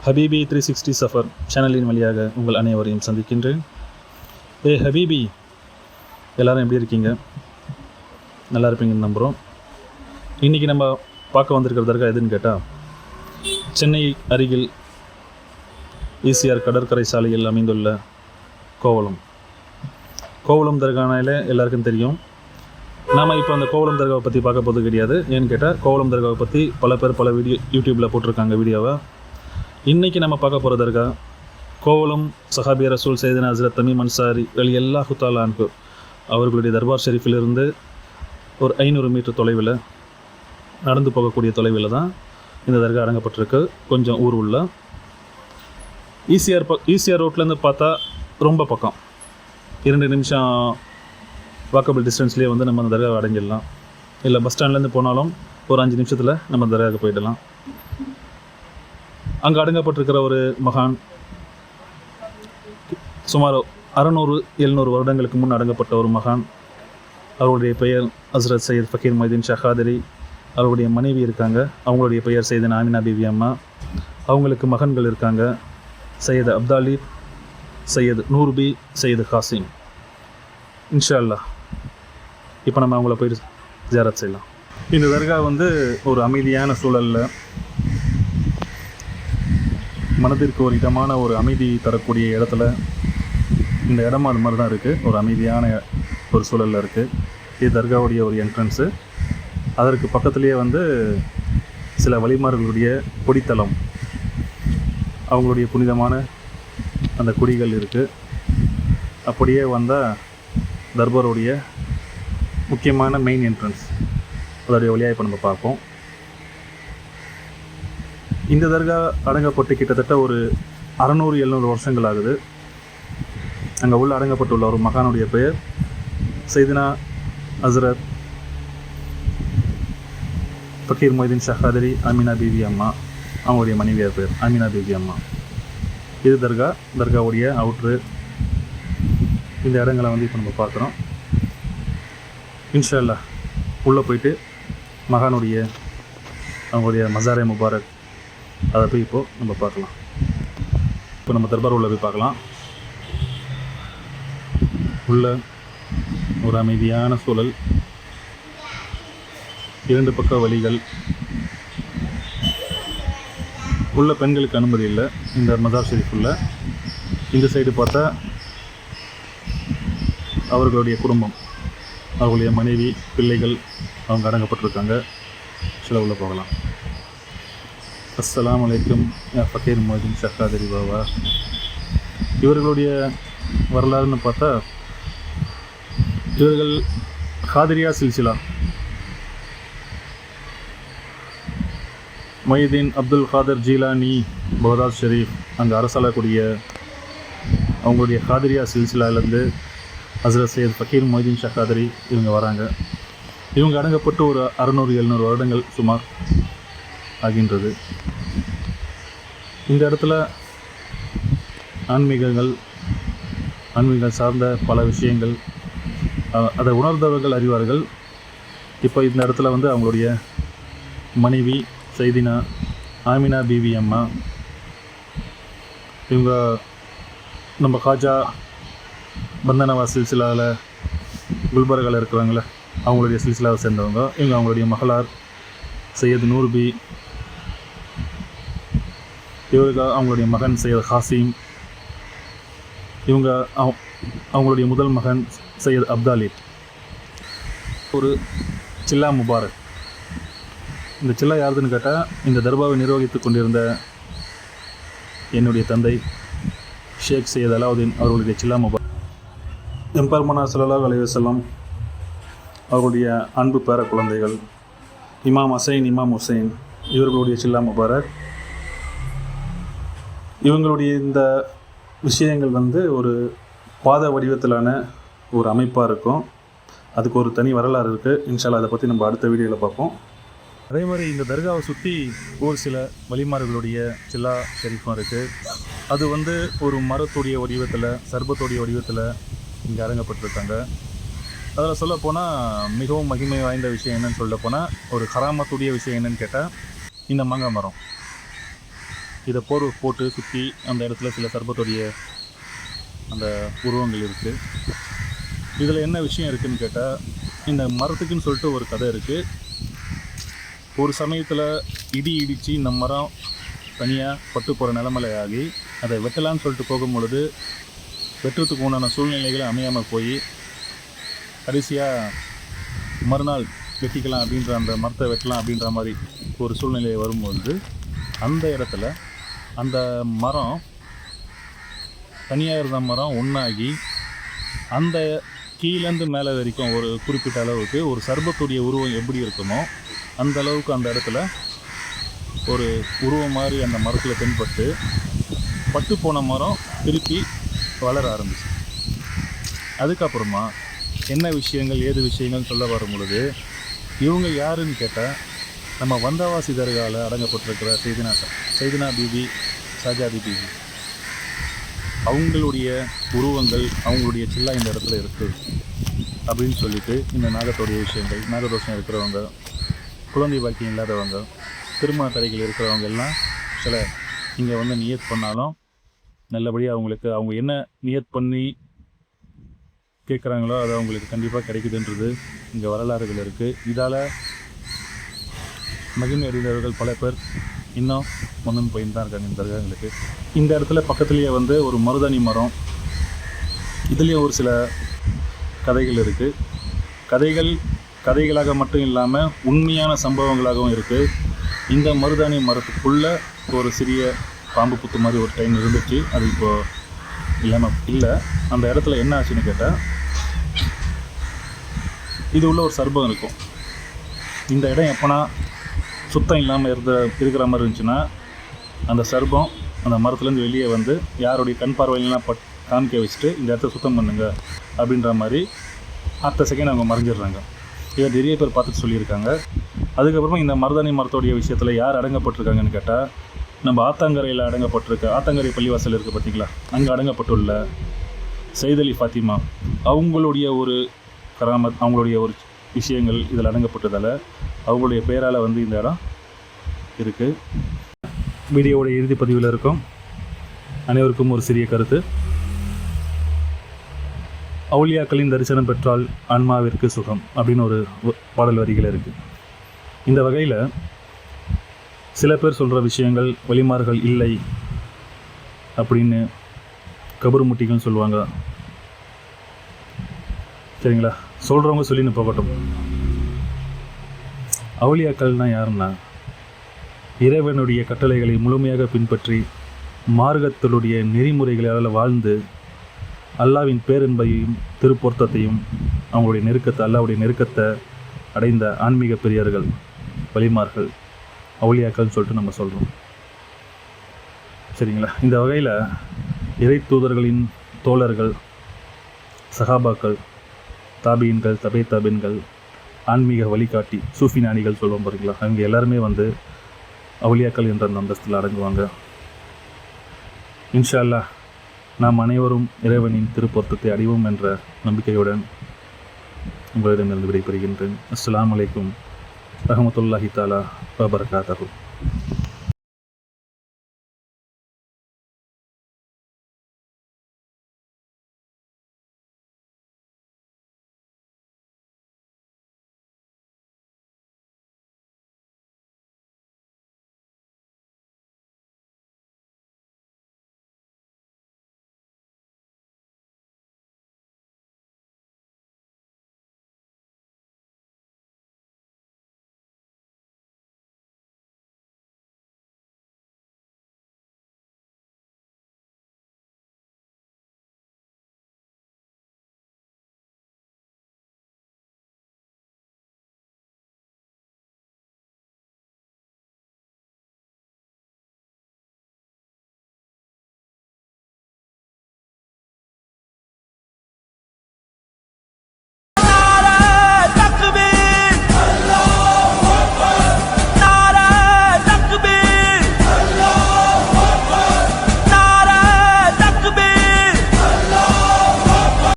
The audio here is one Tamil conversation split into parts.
ஹபீபி 360 சஃபர் சேனலின் வழியாக உங்கள் அனைவரையும் சந்திக்கின்றேன். ஹபீபி, எல்லோரும் எப்படி இருக்கீங்க? நல்லா இருப்பீங்கன்னு நம்புகிறோம். இன்றைக்கி நம்ம பார்க்க வந்திருக்கிற தர்கா எதுன்னு கேட்டால், சென்னை அருகில் ஈசிஆர் கடற்கரை சாலையில் அமைந்துள்ள கோவளம் தர்கானாலே எல்லாருக்கும் தெரியும். நாம் இப்போ அந்த கோவளம் தர்காவை பற்றி பார்க்க போது கிடையாது. ஏன்னு கேட்டால், கோவளம் தர்காவை பற்றி பல பேர் பல வீடியோ யூடியூப்பில் போட்டிருக்காங்க வீடியோவை. இன்றைக்கி நம்ம பார்க்க போகிற தர்கா கோவளம் சஹாபி ரசூல் சையதுனா ஹஸ்ரத் தமீம் அன்சாரி ரலியல்லாஹு தஆலா அன்ஹு அவர்களுடைய தர்பார் ஷெரீஃபிலிருந்து ஒரு 500 மீட்டர் தொலைவில், நடந்து போகக்கூடிய தொலைவில் தான் இந்த தர்கா அடங்கப்பட்டிருக்கு. கொஞ்சம் ஊர் உள்ள ஈசிஆர் ரோட்லேருந்து பார்த்தா ரொம்ப பக்கம், 2 நிமிஷம் வாக்கபிள் டிஸ்டன்ஸ்லேயே வந்து நம்ம அந்த தர்காவை அடங்கிடலாம். இல்லை பஸ் ஸ்டாண்ட்லேருந்து போனாலும் ஒரு 5 நிமிஷத்தில் நம்ம தர்காவுக்கு போயிடலாம். அங்கே அடங்கப்பட்டிருக்கிற ஒரு மகான் சுமார் 600-700 வருடங்களுக்கு முன் அடங்கப்பட்ட ஒரு மகான். அவருடைய பெயர் ஹஸ்ரத் சையத் ஃபக்கீர் மொய்தீன் ஷா காதிரி. அவருடைய மனைவி இருக்காங்க, அவங்களுடைய பெயர் சையதுனா ஆமினா பிவி அம்மா. அவங்களுக்கு மகன்கள் இருக்காங்க, சையத் அப்தாலி, சையத் நூர்பி, சையத் காசிம். இன்ஷா அல்லாஹ் இப்போ நம்ம அவங்கள போயிட்டு ஜியாரத் செய்யலாம். இந்த தர்கா வந்து ஒரு அமைதியான சூழலில், மனதிற்கு ஒரு இதமான ஒரு அமைதி தரக்கூடிய இடத்துல, இந்த இடமும் அது மாதிரி தான் இருக்குது. ஒரு அமைதியான ஒரு சூழலில் இருக்குது. இது தர்காவுடைய ஒரு என்ட்ரன்ஸு. அதற்கு பக்கத்துலேயே வந்து சில வழிமார்களுடைய கொடித்தளம், அவங்களுடைய புனிதமான அந்த கொடிகள் இருக்குது. அப்படியே வந்தால் தர்பாருடைய முக்கியமான மெயின் என்ட்ரன்ஸ், அதோடைய வழியாக இப்போ நம்ம பார்ப்போம். இந்த தர்கா அடங்கப்பட்டு கிட்டத்தட்ட ஒரு 600-700 வருஷங்கள் ஆகுது. அங்கே உள்ள அடங்கப்பட்டுள்ள ஒரு மகானுடைய பெயர் சையதுனா ஹஸ்ரத் ஃபக்கீர் மொய்தீன் ஷா காதிரி ஆமினா பிவி அம்மா. அவங்களுடைய மனைவியார் பேர் ஆமினா பிவி அம்மா. இது தர்காவுடைய அவுட்ரு. இந்த இடங்களை வந்து இப்போ நம்ம பார்க்குறோம். இன்ஷா அல்லாஹ் உள்ளே போயிட்டு மகானுடைய அவங்களுடைய மஸாரே முபாரக் அதை போய் இப்போது நம்ம பார்க்கலாம். இப்போ நம்ம தர்பார் உள்ள போய் பார்க்கலாம். உள்ள ஒரு அமைதியான சூழல், 2 பக்க வழிகள். உள்ள பெண்களுக்கு அனுமதி இல்லை இந்த மஸார் ஷெரீஃப் உள்ள. இந்த சைடு பார்த்தா அவர்களுடைய குடும்பம், அவர்களுடைய மனைவி, பிள்ளைகள் அவங்க அடங்கப்பட்டிருக்காங்க. சில உள்ளே போகலாம். அஸ்ஸலாமு அலைக்கும் யா ஃபக்கீர் மொய்தீன் ஷா காதிரி பாபா. இவர்களுடைய வரலாறுன்னு பார்த்தா, இவர்கள் காதிரியா சில்சிலா, மொய்தீன் அப்துல் காதர் ஜீலானி பகதாத் ஷெரீஃப் அங்கே அரசாளக்கூடிய அவங்களுடைய காதிரியா சில்சிலாவிலேருந்து ஹஸ்ரத் சையத் ஃபக்கீர் மொய்தீன் ஷா காதிரி இவங்க வராங்க. இவங்க அடங்கப்பட்டு ஒரு 600-700 வருடங்கள் சுமார் ஆகின்றது. இந்த இடத்துல ஆன்மீகம் சார்ந்த பல விஷயங்கள் அதை உணர்ந்தவர்கள் அறிவார்கள். இப்போ இந்த இடத்துல வந்து அவங்களுடைய மனைவி சையதினா ஆமினா பிவி அம்மா, இவங்க நம்ம காஜா பந்தனவா சில்சிலாவில் குல்பர்காவில் இருக்கிறாங்களே அவங்களுடைய சில்சிலாவை சேர்ந்தவங்க. இவங்க அவங்களுடைய மகளார் சையத் நூர்பி, இவருக்கு அவங்களுடைய மகன் சையத் காசிம், இவங்க அவங்களுடைய முதல் மகன் சையத் அப்தாலி. ஒரு சில்லா முபாரக். இந்த சில்லா யாருதுன்னு கேட்டால், இந்த தர்பாவை நிர்வகித்து கொண்டிருந்த என்னுடைய தந்தை ஷேக் சையத் அலாவுதீன் அவர்களுடைய சில்லா முபாரக். எம்பெருமானார் ஸல்லல்லாஹு அலைஹி வஸல்லம் அவர்களுடைய அன்பு பேர குழந்தைகள் இமாம் ஹசைன், இமாம் ஹுசைன் இவர்களுடைய சில்லா முபாரக். இவங்களுடைய இந்த விஷயங்கள் வந்து ஒரு பாத வடிவத்திலான ஒரு அமைப்பாக இருக்கும். அதுக்கு ஒரு தனி வரலாறு இருக்குது. இன்ஷா அல்லாஹ் அதை பற்றி நம்ம அடுத்த வீடியோவில் பார்ப்போம். அதே மாதிரி இந்த தர்காவை சுற்றி ஒரு சில வழிமார்களுடைய சில்லா ஷெரீஃபும் இருக்குது. அது வந்து ஒரு மரத்துடைய வடிவத்தில், சர்பத்துடைய வடிவத்தில் இங்கே அடங்கப்பட்டிருக்காங்க. அதில் சொல்லப்போனால் மிகவும் மகிமை வாய்ந்த விஷயம் என்னென்னு சொல்லப்போனால், ஒரு கராமத்துடைய விஷயம் என்னென்னு கேட்டால், இந்த மாங்காய் மரம். இதை போட்டு சுற்றி அந்த இடத்துல சில சர்பத்துடைய அந்த உருவங்கள் இருக்குது. இதில் என்ன விஷயம் இருக்குதுன்னு கேட்டால், இந்த மரத்துக்குன்னு சொல்லிட்டு ஒரு கதை இருக்குது. ஒரு சமயத்தில் இடி இடித்து இந்த மரம் தனியாக பட்டு போகிற நிலமலை ஆகி அதை வெட்டலான்னு சொல்லிட்டு போகும்பொழுது வெட்டுறதுக்கு உண்டான சூழ்நிலைகளை அமையாமல் போய் கடைசியாக மறுநாள் வெட்டிக்கலாம் அப்படின்ற அந்த மரத்தை வெட்டலாம் அப்படின்ற மாதிரி ஒரு சூழ்நிலை வரும்பொழுது அந்த இடத்துல அந்த மரம் தனியாக இருந்த மரம் ஒன்றாகி அந்த கீழேருந்து மேலே வரைக்கும் ஒரு குறிப்பிட்ட அளவுக்கு ஒரு சர்பத்துடைய உருவம் எப்படி இருக்குமோ அந்த அளவுக்கு அந்த இடத்துல ஒரு உருவம் மாதிரி அந்த மரத்தில் தென்பட்டு பட்டு போன மரம் திருப்பி வளர ஆரம்பிச்சு. அதுக்கப்புறமா என்ன விஷயங்கள் ஏது விஷயங்கள் சொல்ல வரும் பொழுது இவங்க யாருன்னு கேட்டால் நம்ம வந்தவாசி தர்காவில் அடங்கப்பட்டிருக்கிற சைதினா பீபி, ஷாஜாதி பீபி, அவங்களுடைய உருவங்கள் அவங்களுடைய சில்லா இந்த இடத்துல இருக்குது அப்படின்னு சொல்லிட்டு இந்த நாகத்தோடைய விஷயங்கள், நாகதோஷம் இருக்கிறவங்க, குழந்தை பாக்கியம் இல்லாதவங்க, திருமண தடைகள் இருக்கிறவங்க எல்லாம் சில இங்கே வந்து நியத் பண்ணாலும் நல்லபடியாக அவங்களுக்கு அவங்க என்ன நியத் பண்ணி கேட்குறாங்களோ அது அவங்களுக்கு கண்டிப்பாக கிடைக்குதுன்றது இங்கே வரலாறுகள் இருக்குது. இதால் மகிமை அடைந்தவர்கள் பல பேர் இன்னும் முன்னும் போயின்னு தான் இருக்காங்க இந்த தர்காங்களுக்கு. இந்த இடத்துல பக்கத்துலேயே வந்து ஒரு மருதாணி மரம், இதுலேயும் ஒரு சில கதைகள் இருக்குது. கதைகளாக மட்டும் இல்லாமல் உண்மையான சம்பவங்களாகவும் இருக்குது. இந்த மருதாணி மரத்துக்குள்ளே ஒரு சிறிய பாம்பு புத்து மாதிரி ஒரு டைம் இருந்துச்சு. அது இப்போது இல்லாமல் இல்லை. அந்த இடத்துல என்ன ஆச்சுன்னு கேட்டால், இது உள்ள ஒரு சர்பம் இருக்கும். இந்த இடம் எப்போனா சுத்தம் இல்லாமல் இருக்கிற மாதிரி இருந்துச்சுன்னா அந்த சர்பம் அந்த மரத்துலேருந்து வெளியே வந்து யாருடைய கண் பார்வையிலாம் காமிக்க வச்சுட்டு இந்த இடத்த சுத்தம் பண்ணுங்க அப்படின்ற மாதிரி அடுத்த செகண்ட் அவங்க மறைஞ்சிடுறாங்க. இதை நிறைய பேர் பார்த்துட்டு சொல்லியிருக்காங்க. அதுக்கப்புறமா இந்த மருதாணி மரத்தோடைய விஷயத்தில் யார் அடங்கப்பட்டிருக்காங்கன்னு கேட்டால், நம்ம ஆத்தாங்கரையில் ஆத்தாங்கரை பள்ளிவாசல் இருக்குது பார்த்திங்களா, அங்கே அடங்கப்பட்டுள்ள சையத் அலி ஃபாத்திமா அவங்களுடைய ஒரு கராமத், அவங்களுடைய ஒரு விஷயங்கள் இதில் அடங்கப்பட்டதால் அவங்களுடைய பெயரால் வந்து இந்த இடம் இருக்குது. வீடியோவோட இறுதி பதிவில் இருக்கும். அனைவருக்கும் ஒரு சிறிய கருத்து. அவுலியாக்களின் தரிசனம் பெற்றால் ஆன்மாவிற்கு சுகம் அப்படின்னு ஒரு பாடல் வரிகள் இருக்குது. இந்த வகையில் சில பேர் சொல்கிற விஷயங்கள் வழிமார்கள் இல்லை அப்படின்னு கபர் முட்டிகள் சொல்லுவாங்க. சரிங்களா, சொல்கிறவங்க சொல்லின்னு போகட்டும். அவுலியாக்கள்னால் யாருன்னா, இறைவனுடைய கட்டளைகளை முழுமையாக பின்பற்றி மார்க்கத்தினுடைய நெறிமுறைகளால் வாழ்ந்து அல்லாவின் பேரன்பையும் திருப்பொருத்தத்தையும் அல்லாவுடைய நெருக்கத்தை அடைந்த ஆன்மீக பெரியார்கள், வலிமார்கள், அவுலியாக்கள்னு சொல்லிட்டு நம்ம சொல்கிறோம். சரிங்களா, இந்த வகையில் இறை தூதர்களின் தோழர்கள், சஹாபாக்கள், தாபீன்கள், தபை தாபீன்கள், ஆன்மீக வழிகாட்டி சூஃபி ஞானிகள் சொல்லுவோம் பாருங்களா, அவங்க எல்லாருமே வந்து அவுலியாக்கள் என்ற அந்த அந்தஸ்தில் அடங்குவாங்க. இன்ஷா அல்லாஹ் நாம் அனைவரும் இறைவனின் திருப்பொருத்தத்தை அடைவோம் என்ற நம்பிக்கையுடன் உங்களிடமிருந்து விடைபெறுகின்றேன். அஸ்ஸலாமு அலைக்கும் ரஹ்மத்துல்லாஹி தஆலா வ பரகாத்துஹு.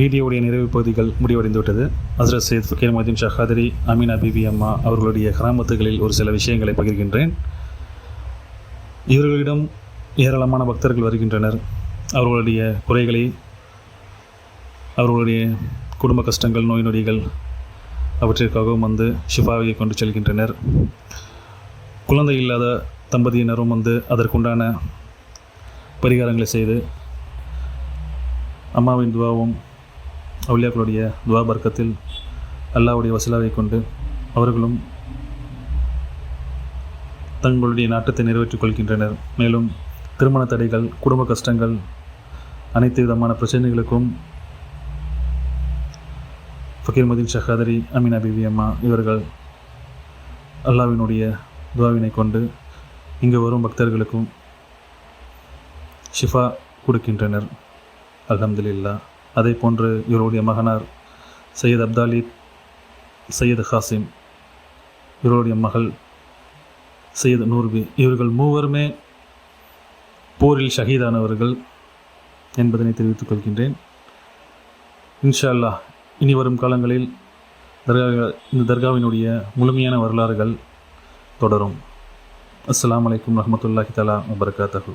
வீடியோவுடைய நிறைவு பகுதிகள் முடிவடைந்துவிட்டது. ஹஸ்ரத் சையத் ஃபக்கீர் முஹிதீன் ஷா காதிரி அமீனா பிபி அம்மா அவர்களுடைய கராமத்துகளில் ஒரு சில விஷயங்களை பகிர்கின்றேன். இவர்களிடம் ஏராளமான பக்தர்கள் வருகின்றனர். அவர்களுடைய குறைகளை, அவர்களுடைய குடும்ப கஷ்டங்கள், நோய் நொடிகள் அவற்றிற்காகவும் வந்து ஷிஃபாவை கொண்டு செல்கின்றனர். குழந்தை இல்லாத தம்பதியினரும் வந்து அதற்குண்டான பரிகாரங்களை செய்து அம்மாவின் துவாவும் அவுலியாக்களுடைய துவா பர்க்கத்தில் அல்லாஹ்வுடைய வசீலாவை கொண்டு அவர்களும் தங்களுடைய நாட்டத்தை நிறைவேற்றிக் கொள்கின்றனர். மேலும் திருமண தடைகள், குடும்ப கஷ்டங்கள், அனைத்து விதமான பிரச்சனைகளுக்கும் ஃபக்கீர் மதீன் ஷஹாதரி, அமீனா பிபி அம்மா இவர்கள் அல்லாஹ்வினுடைய துவாவினை கொண்டு இங்கு வரும் பக்தர்களுக்கும் ஷிஃபா கொடுக்கின்றனர். அல்ஹம்துலில்லாஹ். அதே போன்று இவருடைய மகனார் சையத் அப்தாலிப், சையத் ஹாசிம், இவருடைய மகள் சையத் நூர்பி, இவர்கள் மூவருமே போரில் ஷஹீதானவர்கள் என்பதனை தெரிவித்துக் கொள்கின்றேன். இன்ஷா அல்லாஹ் இனி வரும் காலங்களில் இந்த தர்காவினுடைய முழுமையான வரலாறுகள் தொடரும். அஸ்ஸலாமு அலைக்கும் வரஹ்மத்துல்லாஹி தஆலா வபரகாத்துஹு.